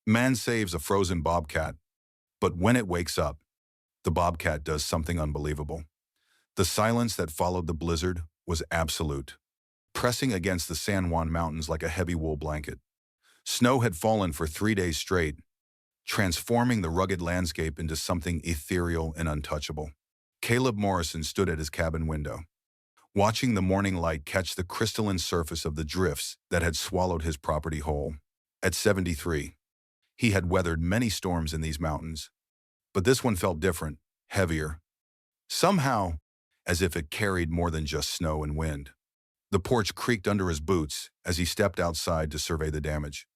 Man saves a frozen bobcat, but when it wakes up, the bobcat does something unbelievable. The silence that followed the blizzard was absolute, pressing against the San Juan Mountains like a heavy wool blanket. Snow had fallen for 3 days straight, transforming the rugged landscape into something ethereal and untouchable. Caleb Morrison stood at his cabin window, watching the morning light catch the crystalline surface of the drifts that had swallowed his property whole. At 73, he had weathered many storms in these mountains, but this one felt different, heavier. Somehow, as if it carried more than just snow and wind. The porch creaked under his boots as he stepped outside to survey the damage.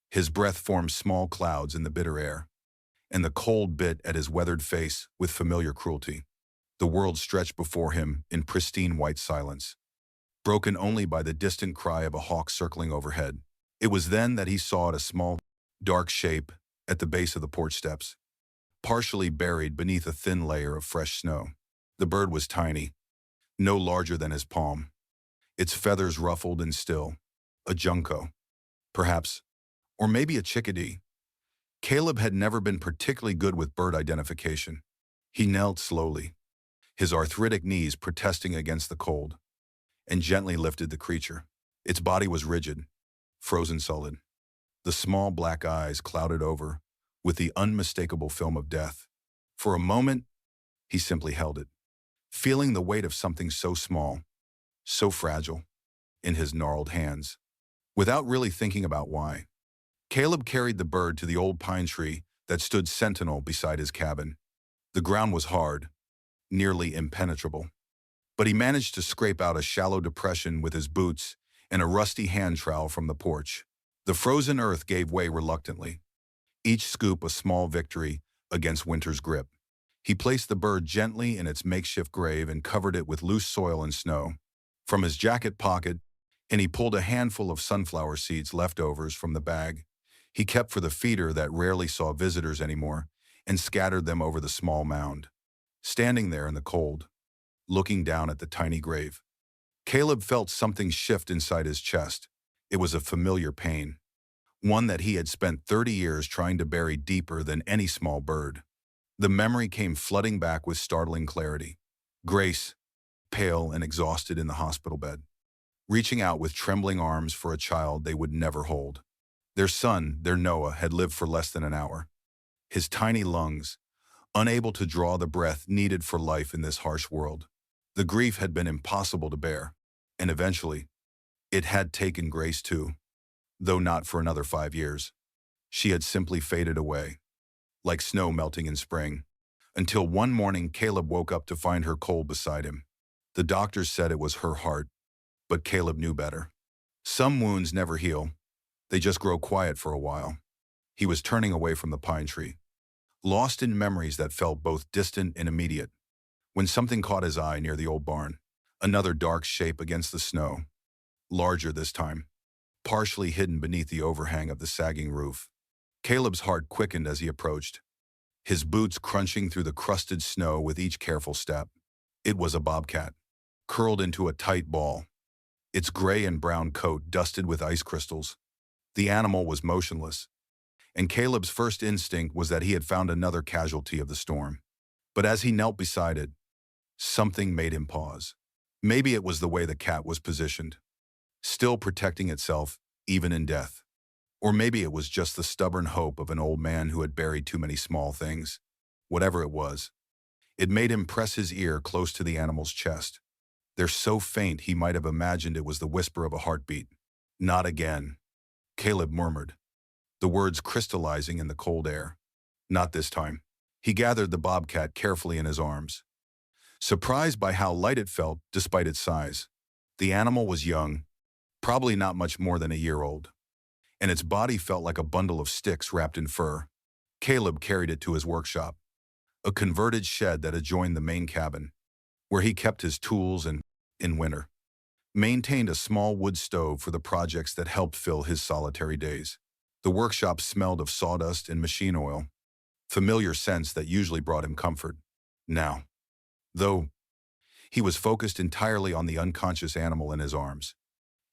His breath formed small clouds in the bitter air, and the cold bit at his weathered face with familiar cruelty. The world stretched before him in pristine white silence, broken only by the distant cry of a hawk circling overhead. It was then that he saw a small, dark shape at the base of the porch steps, partially buried beneath a thin layer of fresh snow. The bird was tiny, no larger than his palm, its feathers ruffled and still. A junco, perhaps, or maybe a chickadee. Caleb had never been particularly good with bird identification. He knelt slowly, his arthritic knees protesting against the cold, and gently lifted the creature. Its body was rigid, frozen solid. The small black eyes clouded over with the unmistakable film of death. For a moment, he simply held it, feeling the weight of something so small, so fragile, in his gnarled hands. Without really thinking about why, Caleb carried the bird to the old pine tree that stood sentinel beside his cabin. The ground was hard, nearly impenetrable, but he managed to scrape out a shallow depression with his boots and a rusty hand trowel from the porch. The frozen earth gave way reluctantly, each scoop a small victory against winter's grip. He placed the bird gently in its makeshift grave and covered it with loose soil and snow. From his jacket pocket, and he pulled a handful of sunflower seeds leftovers from the bag he kept for the feeder that rarely saw visitors anymore, and scattered them over the small mound. Standing there in the cold, looking down at the tiny grave, Caleb felt something shift inside his chest. It was a familiar pain, one that he had spent 30 years trying to bury deeper than any small bird. The memory came flooding back with startling clarity. Grace, pale and exhausted in the hospital bed, reaching out with trembling arms for a child they would never hold. Their son, their Noah, had lived for less than an hour. His tiny lungs, unable to draw the breath needed for life in this harsh world. The grief had been impossible to bear, and eventually, it had taken Grace too, though not for another 5 years. She had simply faded away, like snow melting in spring, until one morning Caleb woke up to find her cold beside him. The doctors said it was her heart, but Caleb knew better. Some wounds never heal. They just grow quiet for a while. He was turning away from the pine tree, lost in memories that felt both distant and immediate, when something caught his eye near the old barn. Another dark shape against the snow, larger this time, partially hidden beneath the overhang of the sagging roof. Caleb's heart quickened as he approached, his boots crunching through the crusted snow with each careful step. It was a bobcat, curled into a tight ball, its gray and brown coat dusted with ice crystals. The animal was motionless, and Caleb's first instinct was that he had found another casualty of the storm. But as he knelt beside it, something made him pause. Maybe it was the way the cat was positioned, still protecting itself even in death. Or maybe it was just the stubborn hope of an old man who had buried too many small things. Whatever it was, it made him press his ear close to the animal's chest. They're so faint he might have imagined it was the whisper of a heartbeat. "Not again," Caleb murmured, the words crystallizing in the cold air. Not this time. He gathered the bobcat carefully in his arms, surprised by how light it felt despite its size. The animal was young, probably not much more than a year old, and its body felt like a bundle of sticks wrapped in fur. Caleb carried it to his workshop, a converted shed that adjoined the main cabin, where he kept his tools and, in winter, maintained a small wood stove for the projects that helped fill his solitary days. The workshop smelled of sawdust and machine oil, familiar scents that usually brought him comfort. Now, though, he was focused entirely on the unconscious animal in his arms.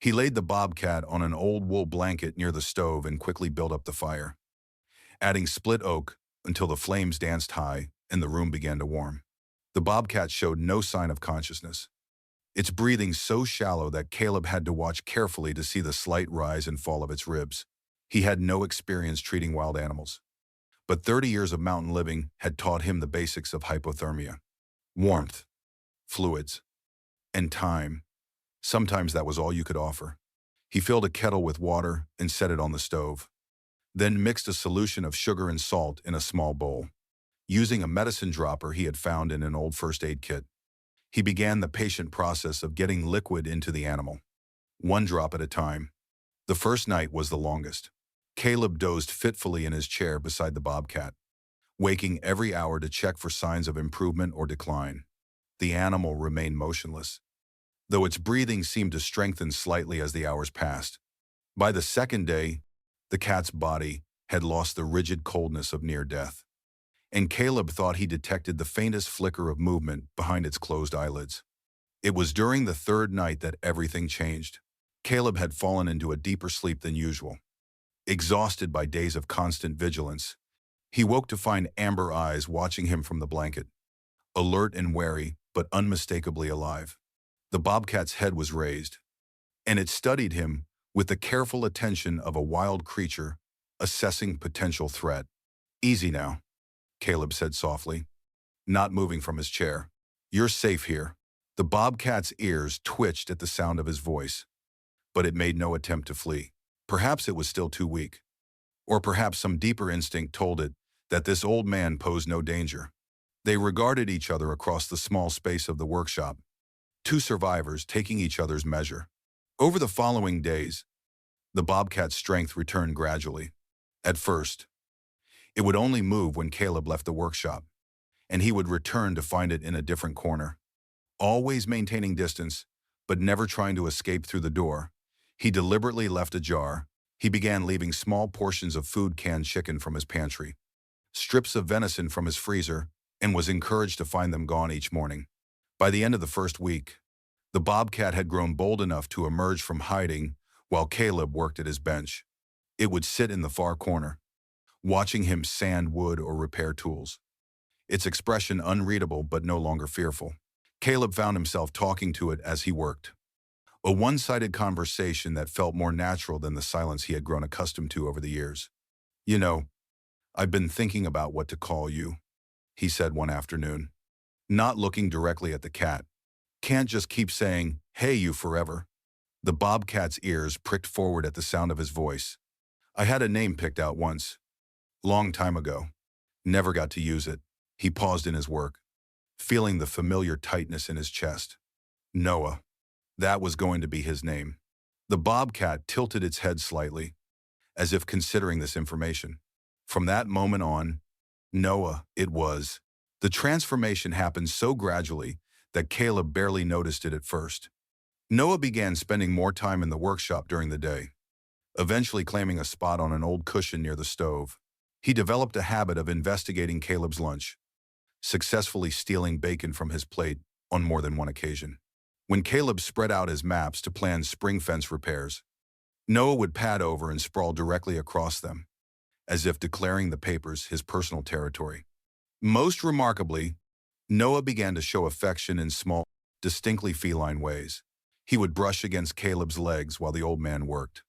He laid the bobcat on an old wool blanket near the stove and quickly built up the fire. adding split oak until the flames danced high and the room began to warm. The bobcat showed no sign of consciousness, its breathing so shallow that Caleb had to watch carefully to see the slight rise and fall of its ribs. He had no experience treating wild animals, but 30 years of mountain living had taught him the basics of hypothermia: warmth, fluids, and time. Sometimes that was all you could offer. He filled a kettle with water and set it on the stove, then mixed a solution of sugar and salt in a small bowl. Using a medicine dropper he had found in an old first aid kit, he began the patient process of getting liquid into the animal, one drop at a time. The first night was the longest. Caleb dozed fitfully in his chair beside the bobcat, waking every hour to check for signs of improvement or decline. The animal remained motionless, though its breathing seemed to strengthen slightly as the hours passed. By the second day, the cat's body had lost the rigid coldness of near death, and Caleb thought he detected the faintest flicker of movement behind its closed eyelids. It was during the third night that everything changed. Caleb had fallen into a deeper sleep than usual. Exhausted by days of constant vigilance, he woke to find amber eyes watching him from the blanket, alert and wary, but unmistakably alive. The bobcat's head was raised, and it studied him with the careful attention of a wild creature assessing potential threat. "Easy now," Caleb said softly, not moving from his chair. "You're safe here." The bobcat's ears twitched at the sound of his voice, but it made no attempt to flee. Perhaps it was still too weak, or perhaps some deeper instinct told it that this old man posed no danger. They regarded each other across the small space of the workshop, two survivors taking each other's measure. Over the following days, the bobcat's strength returned gradually. At first, it would only move when Caleb left the workshop, and he would return to find it in a different corner. Always maintaining distance, but never trying to escape through the door, he deliberately left a jar. He began leaving small portions of food canned chicken from his pantry, strips of venison from his freezer, and was encouraged to find them gone each morning. By the end of the first week, the bobcat had grown bold enough to emerge from hiding while Caleb worked at his bench. It would sit in the far corner, watching him sand wood or repair tools, its expression unreadable but no longer fearful. Caleb found himself talking to it as he worked, a one-sided conversation that felt more natural than the silence he had grown accustomed to over the years. "You know, I've been thinking about what to call you," he said one afternoon, not looking directly at the cat. "Can't just keep saying, 'Hey, you,' forever." The bobcat's ears pricked forward at the sound of his voice. "I had a name picked out once, long time ago. Never got to use it." He paused in his work, feeling the familiar tightness in his chest. Noah. That was going to be his name. The bobcat tilted its head slightly, as if considering this information. From that moment on, Noah it was. The transformation happened so gradually that Caleb barely noticed it at first. Noah began spending more time in the workshop during the day, eventually claiming a spot on an old cushion near the stove. He developed a habit of investigating Caleb's lunch, successfully stealing bacon from his plate on more than one occasion. When Caleb spread out his maps to plan spring fence repairs, Noah would pad over and sprawl directly across them, as if declaring the papers his personal territory. Most remarkably, Noah began to show affection in small, distinctly feline ways. He would brush against Caleb's legs while the old man worked,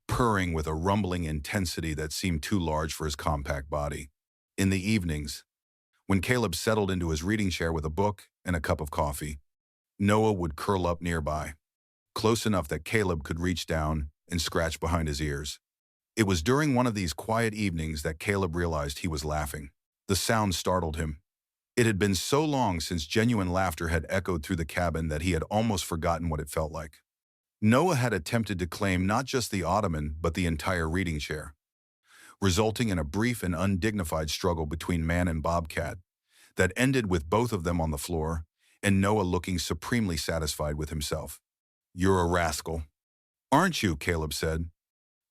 purring with a rumbling intensity that seemed too large for his compact body. In the evenings, when Caleb settled into his reading chair with a book and a cup of coffee, Noah would curl up nearby, close enough that Caleb could reach down and scratch behind his ears. It was during one of these quiet evenings that Caleb realized he was laughing. The sound startled him. It had been so long since genuine laughter had echoed through the cabin that he had almost forgotten what it felt like. Noah had attempted to claim not just the ottoman but the entire reading chair, resulting in a brief and undignified struggle between man and bobcat that ended with both of them on the floor and Noah looking supremely satisfied with himself. "You're a rascal, aren't you?" Caleb said,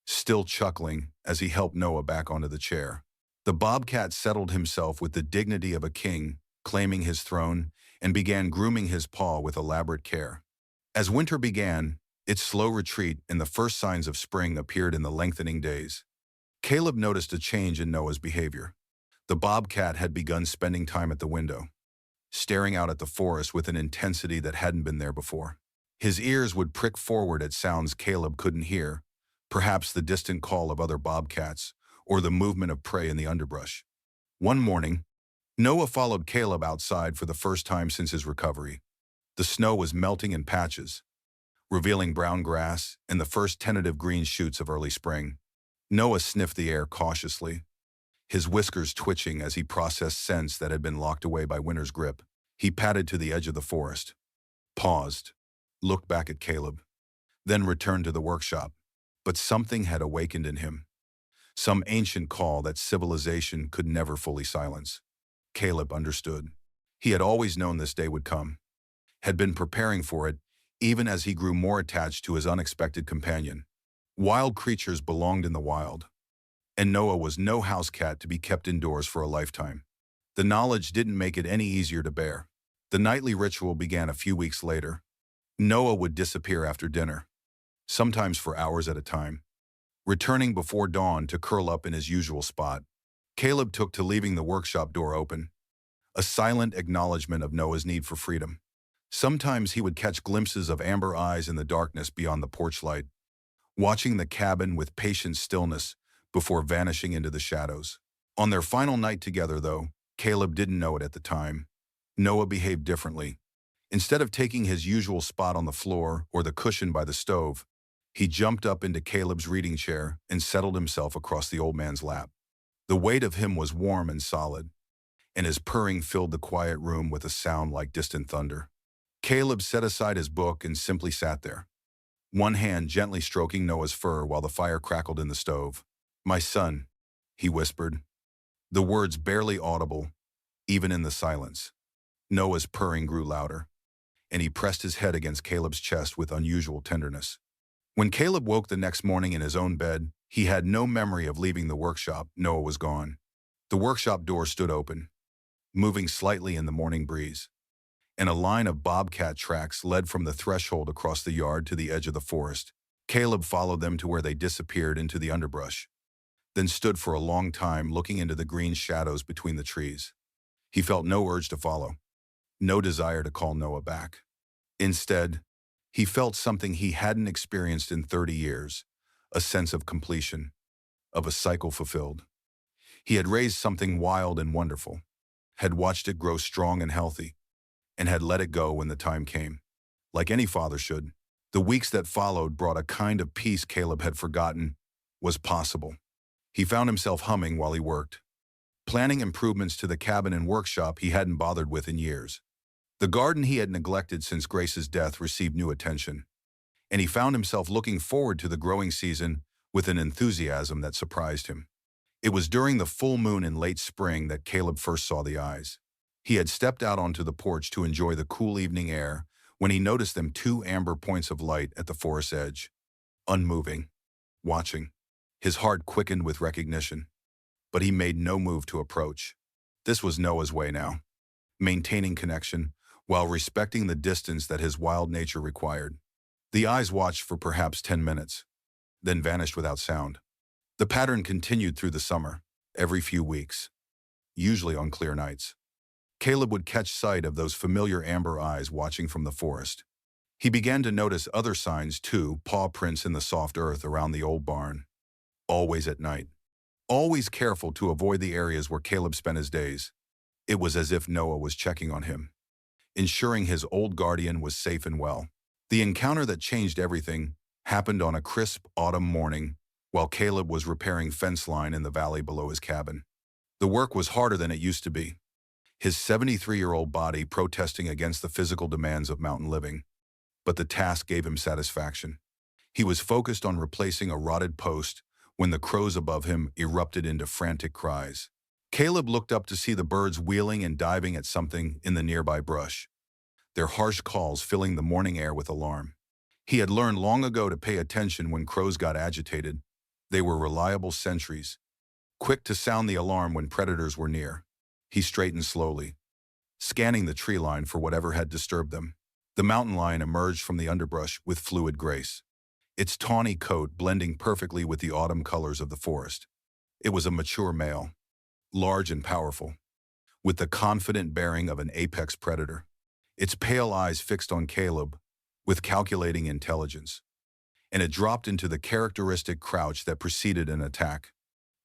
still chuckling as he helped Noah back onto the chair. The bobcat settled himself with the dignity of a king, claiming his throne, and began grooming his paw with elaborate care. As winter began its slow retreat and the first signs of spring appeared in the lengthening days, Caleb noticed a change in Noah's behavior. The bobcat had begun spending time at the window, staring out at the forest with an intensity that hadn't been there before. His ears would prick forward at sounds Caleb couldn't hear, perhaps the distant call of other bobcats or the movement of prey in the underbrush. One morning, Noah followed Caleb outside for the first time since his recovery. The snow was melting in patches, revealing brown grass and the first tentative green shoots of early spring. Noah sniffed the air cautiously, his whiskers twitching as he processed scents that had been locked away by winter's grip. He padded to the edge of the forest, paused, looked back at Caleb, then returned to the workshop. But something had awakened in him, some ancient call that civilization could never fully silence. Caleb understood. He had always known this day would come, had been preparing for it, even as he grew more attached to his unexpected companion. Wild creatures belonged in the wild, and Noah was no house cat to be kept indoors for a lifetime. The knowledge didn't make it any easier to bear. The nightly ritual began a few weeks later. Noah would disappear after dinner, sometimes for hours at a time, returning before dawn to curl up in his usual spot. Caleb took to leaving the workshop door open, a silent acknowledgement of Noah's need for freedom. Sometimes he would catch glimpses of amber eyes in the darkness beyond the porch light, watching the cabin with patient stillness before vanishing into the shadows. On their final night together, though, Caleb didn't know it at the time, Noah behaved differently. Instead of taking his usual spot on the floor or the cushion by the stove, he jumped up into Caleb's reading chair and settled himself across the old man's lap. The weight of him was warm and solid, and his purring filled the quiet room with a sound like distant thunder. Caleb set aside his book and simply sat there, one hand gently stroking Noah's fur while the fire crackled in the stove. "My son," he whispered, the words barely audible, even in the silence. Noah's purring grew louder, and he pressed his head against Caleb's chest with unusual tenderness. When Caleb woke the next morning in his own bed, he had no memory of leaving the workshop. Noah was gone. The workshop door stood open, moving slightly in the morning breeze, and a line of bobcat tracks led from the threshold across the yard to the edge of the forest. Caleb followed them to where they disappeared into the underbrush, then stood for a long time looking into the green shadows between the trees. He felt no urge to follow, no desire to call Noah back. Instead, he felt something he hadn't experienced in 30 years, a sense of completion, of a cycle fulfilled. He had raised something wild and wonderful, had watched it grow strong and healthy, and had let it go when the time came. Like any father should, the weeks that followed brought a kind of peace Caleb had forgotten was possible. He found himself humming while he worked, planning improvements to the cabin and workshop he hadn't bothered with in years. The garden he had neglected since Grace's death received new attention, and he found himself looking forward to the growing season with an enthusiasm that surprised him. It was during the full moon in late spring that Caleb first saw the eyes. He had stepped out onto the porch to enjoy the cool evening air when he noticed them, two amber points of light at the forest's edge, unmoving, watching. His heart quickened with recognition, but he made no move to approach. This was Noah's way now, maintaining connection while respecting the distance that his wild nature required. The eyes watched for perhaps 10 minutes, then vanished without sound. The pattern continued through the summer, every few weeks, usually on clear nights. Caleb would catch sight of those familiar amber eyes watching from the forest. He began to notice other signs too, paw prints in the soft earth around the old barn, always at night, always careful to avoid the areas where Caleb spent his days. It was as if Noah was checking on him, ensuring his old guardian was safe and well. The encounter that changed everything happened on a crisp autumn morning while Caleb was repairing fence line in the valley below his cabin. The work was harder than it used to be, his 73-year-old body protesting against the physical demands of mountain living. But the task gave him satisfaction. He was focused on replacing a rotted post when the crows above him erupted into frantic cries. Caleb looked up to see the birds wheeling and diving at something in the nearby brush, their harsh calls filling the morning air with alarm. He had learned long ago to pay attention when crows got agitated. They were reliable sentries, quick to sound the alarm when predators were near. He straightened slowly, scanning the tree line for whatever had disturbed them. The mountain lion emerged from the underbrush with fluid grace, its tawny coat blending perfectly with the autumn colors of the forest. It was a mature male, large and powerful, with the confident bearing of an apex predator. Its pale eyes fixed on Caleb with calculating intelligence, and it dropped into the characteristic crouch that preceded an attack.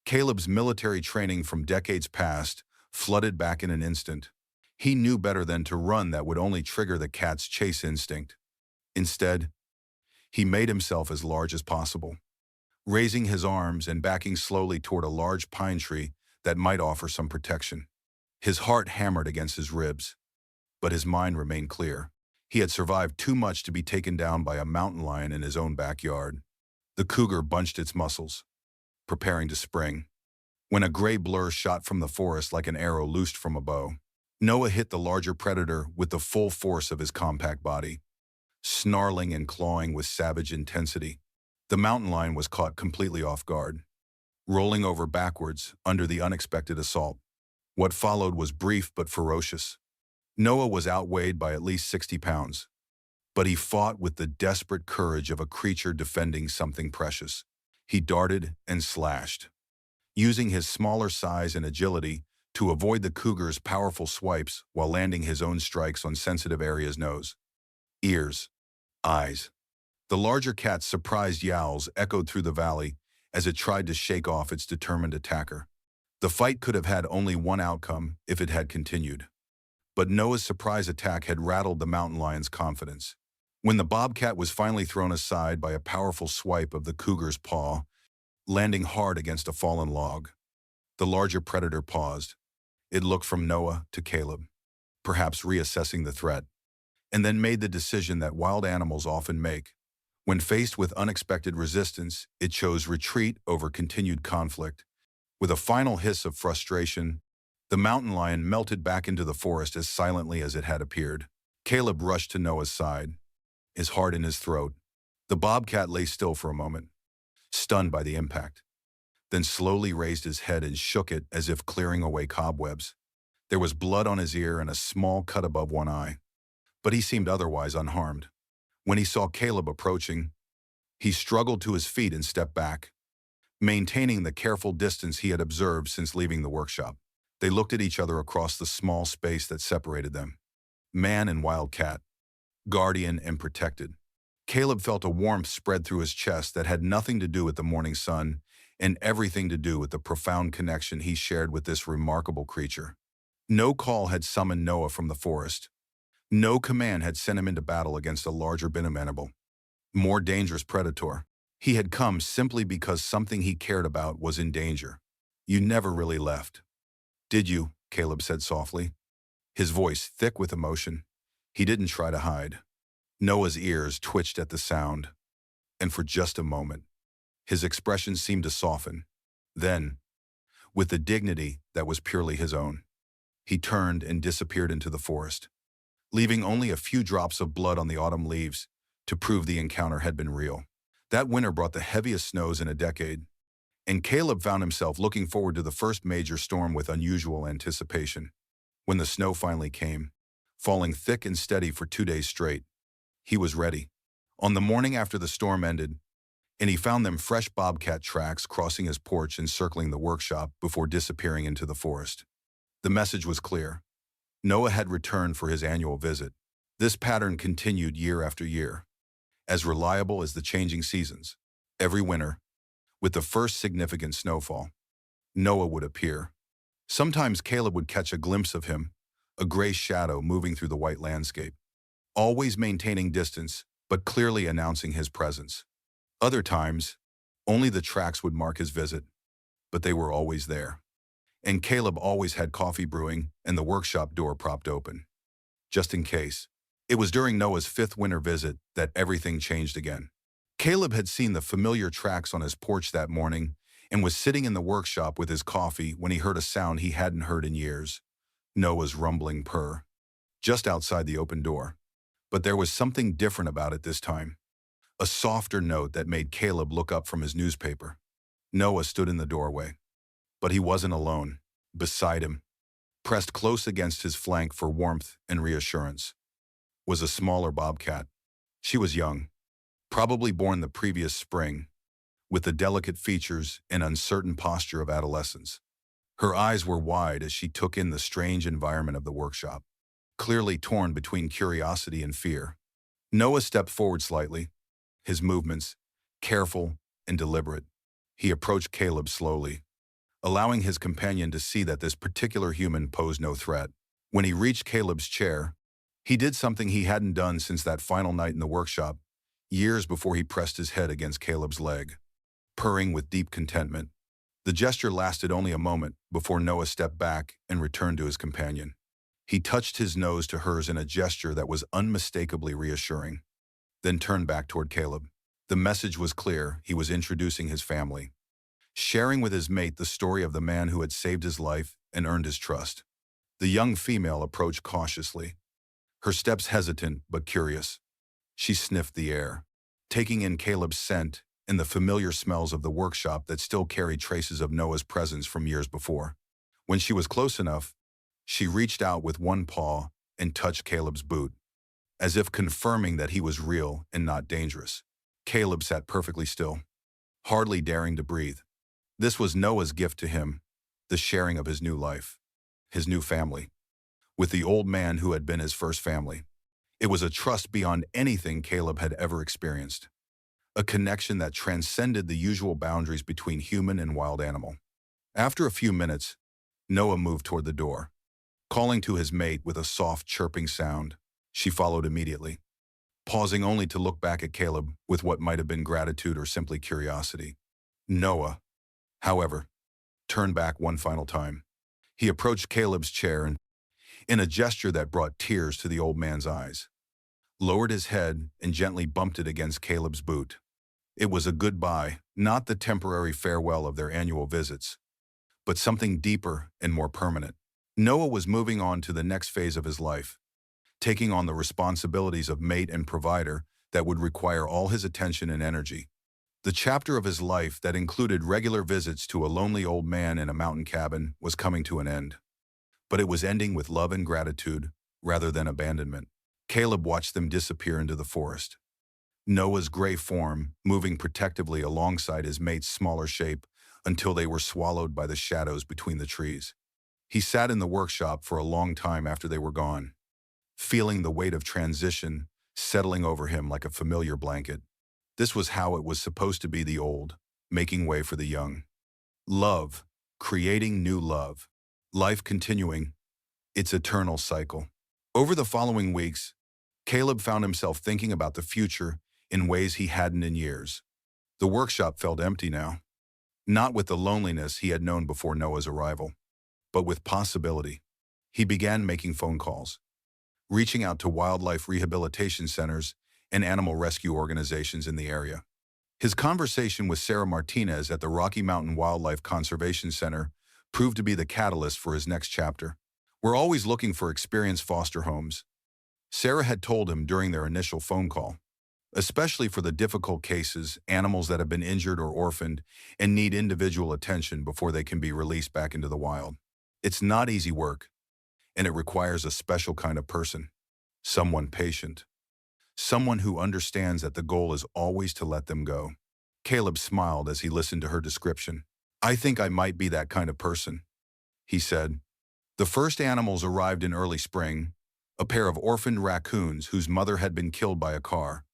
Caleb's military training from decades past flooded back in an instant. He knew better than to run that would only trigger the cat's chase instinct. Instead, he made himself as large as possible, raising his arms and backing slowly toward a large pine tree that might offer some protection. His heart hammered against his ribs, but his mind remained clear. He had survived too much to be taken down by a mountain lion in his own backyard. The cougar bunched its muscles, preparing to spring, when a gray blur shot from the forest like an arrow loosed from a bow. Noah hit the larger predator with the full force of his compact body, snarling and clawing with savage intensity. The mountain lion was caught completely off guard, rolling over backwards under the unexpected assault. What followed was brief but ferocious. Noah was outweighed by at least 60 pounds, but he fought with the desperate courage of a creature defending something precious. He darted and slashed, using his smaller size and agility to avoid the cougar's powerful swipes while landing his own strikes on sensitive areas: nose, ears, eyes. The larger cat's surprised yowls echoed through the valley as it tried to shake off its determined attacker. The fight could have had only one outcome if it had continued. But Noah's surprise attack had rattled the mountain lion's confidence. When the bobcat was finally thrown aside by a powerful swipe of the cougar's paw, landing hard against a fallen log, the larger predator paused. It looked from Noah to Caleb, perhaps reassessing the threat, and then made the decision that wild animals often make. When faced with unexpected resistance, it chose retreat over continued conflict. With a final hiss of frustration, the mountain lion melted back into the forest as silently as it had appeared. Caleb rushed to Noah's side, his heart in his throat. The bobcat lay still for a moment, stunned by the impact, then slowly raised his head and shook it as if clearing away cobwebs. There was blood on his ear and a small cut above one eye, but he seemed otherwise unharmed. When he saw Caleb approaching, he struggled to his feet and stepped back, maintaining the careful distance he had observed since leaving the workshop. They looked at each other across the small space that separated them. Man and wildcat, guardian and protected. Caleb felt a warmth spread through his chest that had nothing to do with the morning sun and everything to do with the profound connection he shared with this remarkable creature. No call had summoned Noah from the forest. No command had sent him into battle against a larger animal, more dangerous predator. He had come simply because something he cared about was in danger. "You never really left, did you?" Caleb said softly, his voice thick with emotion. He didn't try to hide. Noah's ears twitched at the sound, and for just a moment, his expression seemed to soften. Then, with the dignity that was purely his own, he turned and disappeared into the forest, leaving only a few drops of blood on the autumn leaves to prove the encounter had been real. That winter brought the heaviest snows in a decade, and Caleb found himself looking forward to the first major storm with unusual anticipation. When the snow finally came, falling thick and steady for 2 days straight, he was ready. On the morning after the storm ended, and he found them fresh bobcat tracks crossing his porch and circling the workshop before disappearing into the forest. The message was clear. Noah had returned for his annual visit. This pattern continued year after year, as reliable as the changing seasons. Every winter, with the first significant snowfall, Noah would appear. Sometimes Caleb would catch a glimpse of him, a gray shadow moving through the white landscape, always maintaining distance, but clearly announcing his presence. Other times, only the tracks would mark his visit, but they were always there. And Caleb always had coffee brewing and the workshop door propped open, just in case. It was during Noah's 5th winter visit that everything changed again. Caleb had seen the familiar tracks on his porch that morning and was sitting in the workshop with his coffee when he heard a sound he hadn't heard in years: Noah's rumbling purr, just outside the open door. But there was something different about it this time, a softer note that made Caleb look up from his newspaper. Noah stood in the doorway, but he wasn't alone. Beside him, pressed close against his flank for warmth and reassurance, was a smaller bobcat. She was young, probably born the previous spring, with the delicate features and uncertain posture of adolescence. Her eyes were wide as she took in the strange environment of the workshop, clearly torn between curiosity and fear. Noah stepped forward slightly, his movements careful and deliberate. He approached Caleb slowly, allowing his companion to see that this particular human posed no threat. When he reached Caleb's chair, he did something he hadn't done since that final night in the workshop, years before he pressed his head against Caleb's leg, purring with deep contentment. The gesture lasted only a moment before Noah stepped back and returned to his companion. He touched his nose to hers in a gesture that was unmistakably reassuring, then turned back toward Caleb. The message was clear: he was introducing his family, sharing with his mate the story of the man who had saved his life and earned his trust. The young female approached cautiously, her steps hesitant but curious. She sniffed the air, taking in Caleb's scent and the familiar smells of the workshop that still carried traces of Noah's presence from years before. When she was close enough, she reached out with one paw and touched Caleb's boot, as if confirming that he was real and not dangerous. Caleb sat perfectly still, hardly daring to breathe. This was Noah's gift to him, the sharing of his new life, his new family, with the old man who had been his first family. It was a trust beyond anything Caleb had ever experienced, a connection that transcended the usual boundaries between human and wild animal. After a few minutes, Noah moved toward the door, calling to his mate with a soft chirping sound. She followed immediately, pausing only to look back at Caleb with what might have been gratitude or simply curiosity. Noah, however, turned back one final time. He approached Caleb's chair and, in a gesture that brought tears to the old man's eyes, lowered his head and gently bumped it against Caleb's boot. It was a goodbye, not the temporary farewell of their annual visits, but something deeper and more permanent. Noah was moving on to the next phase of his life, taking on the responsibilities of mate and provider that would require all his attention and energy. The chapter of his life that included regular visits to a lonely old man in a mountain cabin was coming to an end. But it was ending with love and gratitude rather than abandonment. Caleb watched them disappear into the forest, Noah's gray form moving protectively alongside his mate's smaller shape until they were swallowed by the shadows between the trees. He sat in the workshop for a long time after they were gone, feeling the weight of transition settling over him like a familiar blanket. This was how it was supposed to be: the old, making way for the young. Love, creating new love. Life continuing, its eternal cycle. Over the following weeks, Caleb found himself thinking about the future in ways he hadn't in years. The workshop felt empty now, not with the loneliness he had known before Noah's arrival, but with possibility. He began making phone calls, reaching out to wildlife rehabilitation centers and animal rescue organizations in the area. His conversation with Sarah Martinez at the Rocky Mountain Wildlife Conservation Center proved to be the catalyst for his next chapter. "We're always looking for experienced foster homes," Sarah had told him during their initial phone call, "especially for the difficult cases, animals that have been injured or orphaned and need individual attention before they can be released back into the wild. It's not easy work, and it requires a special kind of person, someone patient, someone who understands that the goal is always to let them go." Caleb smiled as he listened to her description. "I think I might be that kind of person," he said. The first animals arrived in early spring, a pair of orphaned raccoons whose mother had been killed by a car,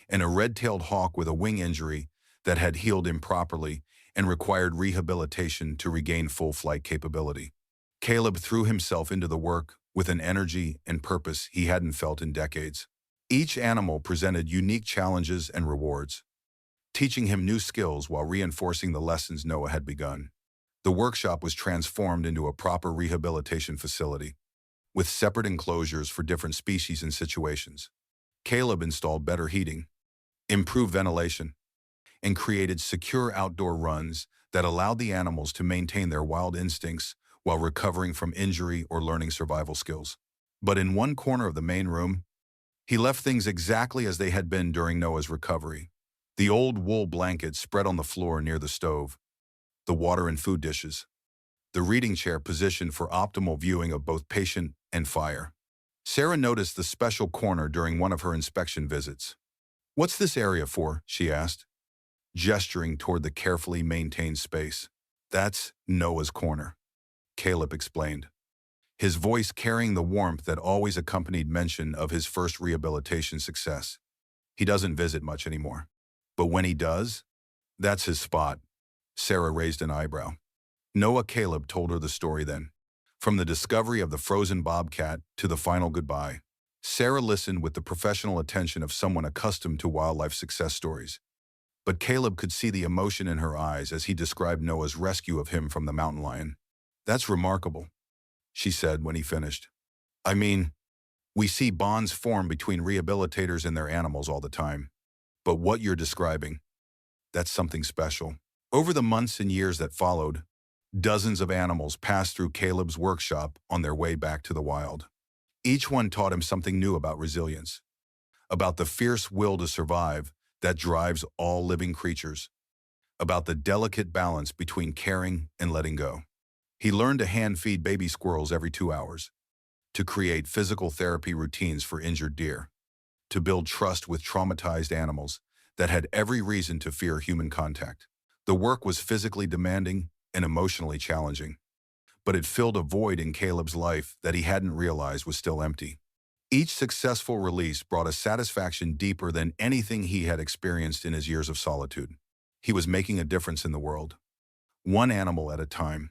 and a red-tailed hawk with a wing injury that had healed improperly and required rehabilitation to regain full flight capability. Caleb threw himself into the work with an energy and purpose he hadn't felt in decades. Each animal presented unique challenges and rewards, teaching him new skills while reinforcing the lessons Noah had begun. The workshop was transformed into a proper rehabilitation facility, with separate enclosures for different species and situations. Caleb installed better heating, improved ventilation, and created secure outdoor runs that allowed the animals to maintain their wild instincts while recovering from injury or learning survival skills. But in one corner of the main room, he left things exactly as they had been during Noah's recovery. The old wool blanket spread on the floor near the stove, the water and food dishes, the reading chair positioned for optimal viewing of both patient and fire. Sarah noticed the special corner during one of her inspection visits. "What's this area for?" she asked. gesturing toward the carefully maintained space. "That's Noah's corner," Caleb explained, his voice carrying the warmth that always accompanied mention of his first rehabilitation success. "He doesn't visit much anymore. But when he does, that's his spot." Sarah raised an eyebrow. Caleb told her the story then. From the discovery of the frozen bobcat to the final goodbye. Sarah listened with the professional attention of someone accustomed to wildlife success stories. But Caleb could see the emotion in her eyes as he described Noah's rescue of him from the mountain lion. "That's remarkable," she said when he finished. "I mean, we see bonds form between rehabilitators and their animals all the time. But what you're describing, that's something special." Over the months and years that followed, dozens of animals passed through Caleb's workshop on their way back to the wild. Each one taught him something new about resilience, about the fierce will to survive that drives all living creatures, about the delicate balance between caring and letting go. He learned to hand-feed baby squirrels every 2 hours, to create physical therapy routines for injured deer, to build trust with traumatized animals that had every reason to fear human contact. The work was physically demanding and emotionally challenging, but it filled a void in Caleb's life that he hadn't realized was still empty. Each successful release brought a satisfaction deeper than anything he had experienced in his years of solitude. He was making a difference in the world, one animal at a time,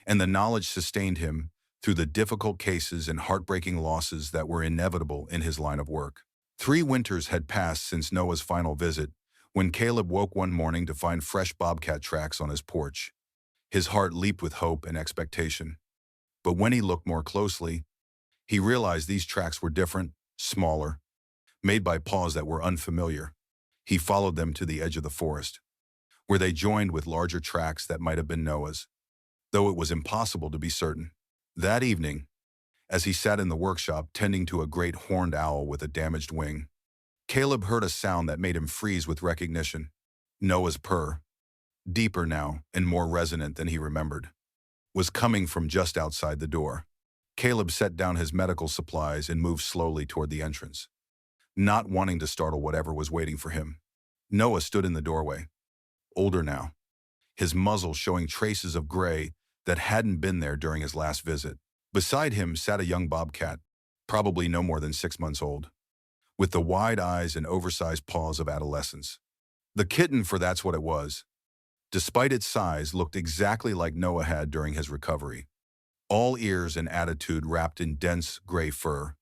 and the knowledge sustained him through the difficult cases and heartbreaking losses that were inevitable in his line of work. 3 winters had passed since Noah's final visit, when Caleb woke one morning to find fresh bobcat tracks on his porch. His heart leaped with hope and expectation. But when he looked more closely, he realized these tracks were different, smaller, made by paws that were unfamiliar. He followed them to the edge of the forest, where they joined with larger tracks that might have been Noah's, though it was impossible to be certain. That evening, as he sat in the workshop tending to a great horned owl with a damaged wing, Caleb heard a sound that made him freeze with recognition. Noah's purr, deeper now and more resonant than he remembered, was coming from just outside the door. Caleb set down his medical supplies and moved slowly toward the entrance, not wanting to startle whatever was waiting for him. Noah stood in the doorway, older now, his muzzle showing traces of gray that hadn't been there during his last visit. Beside him sat a young bobcat, probably no more than 6 months old, with the wide eyes and oversized paws of adolescence. The kitten, for that's what it was, despite its size, looked exactly like Noah had during his recovery. All ears and attitude wrapped in dense gray fur.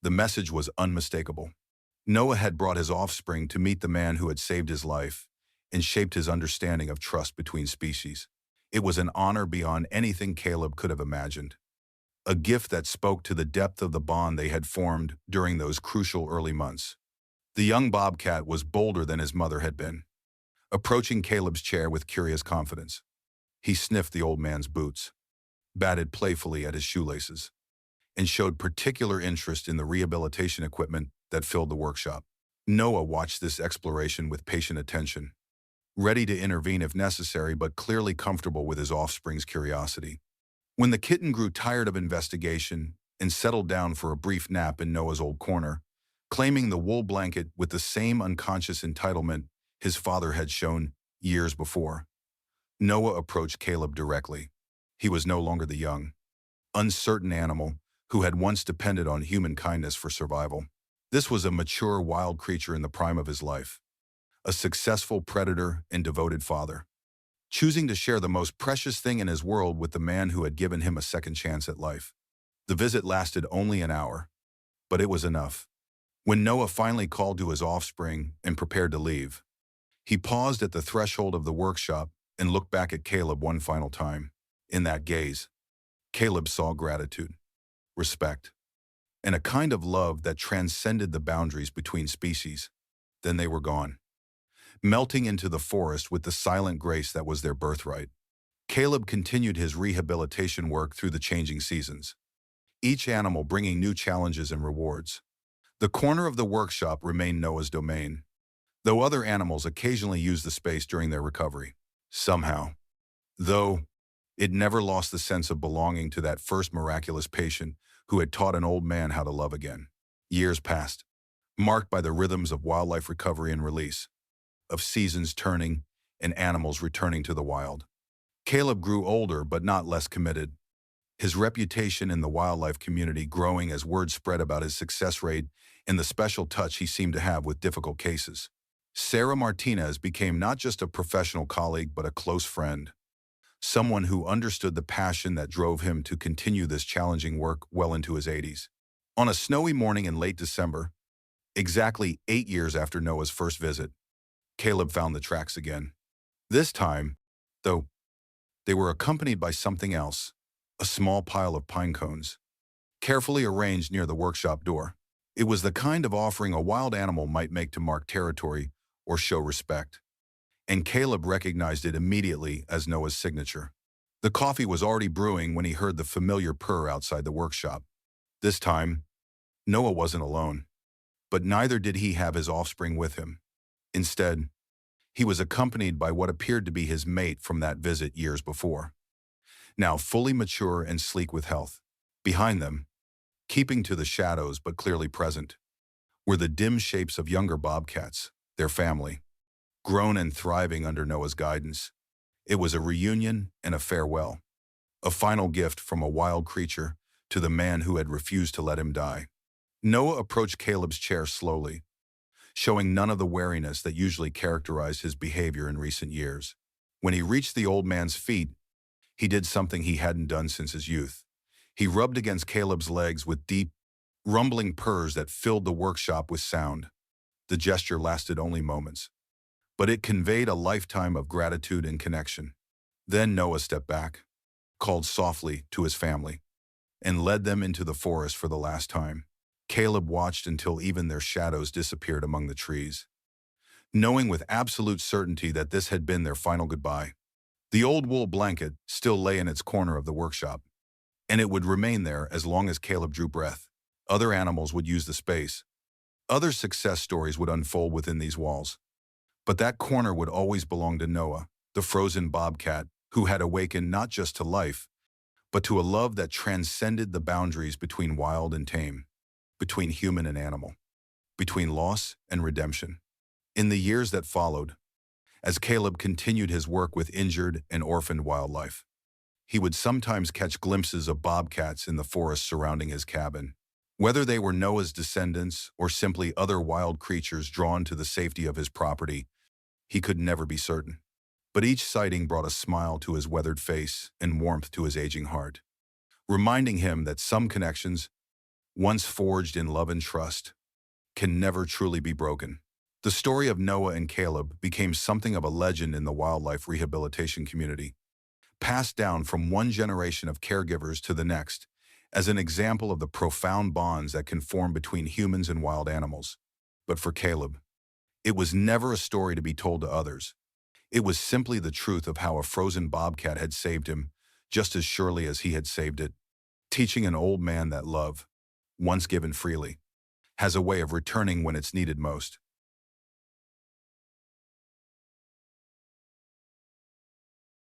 The message was unmistakable. Noah had brought his offspring to meet the man who had saved his life and shaped his understanding of trust between species. It was an honor beyond anything Caleb could have imagined, a gift that spoke to the depth of the bond they had formed during those crucial early months. The young bobcat was bolder than his mother had been, approaching Caleb's chair with curious confidence. He sniffed the old man's boots, batted playfully at his shoelaces, and showed particular interest in the rehabilitation equipment that filled the workshop. Noah watched this exploration with patient attention, ready to intervene if necessary, but clearly comfortable with his offspring's curiosity. When the kitten grew tired of investigation and settled down for a brief nap in Noah's old corner, claiming the wool blanket with the same unconscious entitlement his father had shown years before, Noah approached Caleb directly. He was no longer the young, uncertain animal who had once depended on human kindness for survival. This was a mature wild creature in the prime of his life, a successful predator and devoted father, choosing to share the most precious thing in his world with the man who had given him a second chance at life. The visit lasted only an hour, but it was enough. When Noah finally called to his offspring and prepared to leave, he paused at the threshold of the workshop and looked back at Caleb one final time. In that gaze, Caleb saw gratitude, respect, and a kind of love that transcended the boundaries between species. Then they were gone, melting into the forest with the silent grace that was their birthright. Caleb continued his rehabilitation work through the changing seasons, each animal bringing new challenges and rewards. The corner of the workshop remained Noah's domain, though other animals occasionally used the space during their recovery. Somehow, though, it never lost the sense of belonging to that first miraculous patient who had taught an old man how to love again. Years passed, marked by the rhythms of wildlife recovery and release. of seasons turning and animals returning to the wild. Caleb grew older but not less committed, his reputation in the wildlife community growing as word spread about his success rate and the special touch he seemed to have with difficult cases. Sarah Martinez became not just a professional colleague but a close friend, someone who understood the passion that drove him to continue this challenging work well into his 80s. On a snowy morning in late December, exactly 8 years after Noah's first visit, Caleb found the tracks again. This time, though, they were accompanied by something else, a small pile of pine cones, carefully arranged near the workshop door. It was the kind of offering a wild animal might make to mark territory or show respect, and Caleb recognized it immediately as Noah's signature. The coffee was already brewing when he heard the familiar purr outside the workshop. This time, Noah wasn't alone, but neither did he have his offspring with him. Instead, he was accompanied by what appeared to be his mate from that visit years before, now fully mature and sleek with health. Behind them, keeping to the shadows but clearly present, were the dim shapes of younger bobcats, their family, grown and thriving under Noah's guidance. It was a reunion and a farewell, a final gift from a wild creature to the man who had refused to let him die. Noah approached Caleb's chair slowly, showing none of the wariness that usually characterized his behavior in recent years. When he reached the old man's feet, he did something he hadn't done since his youth. He rubbed against Caleb's legs with deep, rumbling purrs that filled the workshop with sound. The gesture lasted only moments, but it conveyed a lifetime of gratitude and connection. Then Noah stepped back, called softly to his family, and led them into the forest for the last time. Caleb watched until even their shadows disappeared among the trees, knowing with absolute certainty that this had been their final goodbye. The old wool blanket still lay in its corner of the workshop, and it would remain there as long as Caleb drew breath. Other animals would use the space. Other success stories would unfold within these walls. But that corner would always belong to Noah, the frozen bobcat, who had awakened not just to life, but to a love that transcended the boundaries between wild and tame, between human and animal, between loss and redemption. In the years that followed, as Caleb continued his work with injured and orphaned wildlife, he would sometimes catch glimpses of bobcats in the forest surrounding his cabin. Whether they were Noah's descendants or simply other wild creatures drawn to the safety of his property, he could never be certain. But each sighting brought a smile to his weathered face and warmth to his aging heart, reminding him that some connections, once forged in love and trust, can never truly be broken. The story of Noah and Caleb became something of a legend in the wildlife rehabilitation community, passed down from one generation of caregivers to the next, as an example of the profound bonds that can form between humans and wild animals. But for Caleb, it was never a story to be told to others. It was simply the truth of how a frozen bobcat had saved him, just as surely as he had saved it, teaching an old man that love, once given freely, has a way of returning when it's needed most.